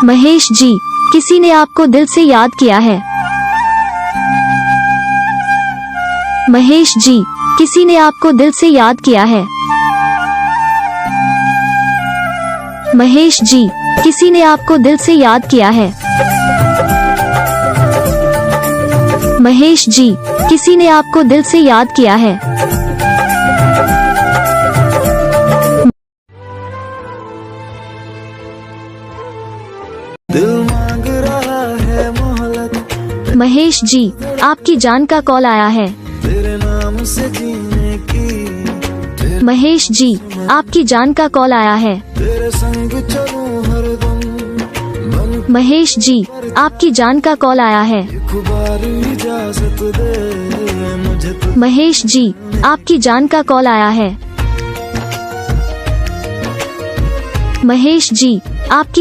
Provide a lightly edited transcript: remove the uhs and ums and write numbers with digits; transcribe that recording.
महेश जी, किसी ने आपको दिल से याद किया है। महेश जी, किसी ने आपको दिल से याद किया है। महेश जी, किसी ने आपको दिल से याद किया है। महेश जी, किसी ने आपको दिल से याद किया है। दिल मांग रहा है मोहलत। महेश जी, आपकी जान का कॉल आया है। तेरे नाम से जीने की। महेश जी, आपकी जान का कॉल आया है। तेरे संग चलूं हरदम। महेश जी, आपकी जान का कॉल आया है। खुबार इजाजत दे मुझे। महेश जी, आपकी जान का कॉल आया है। महेश जी, आपकी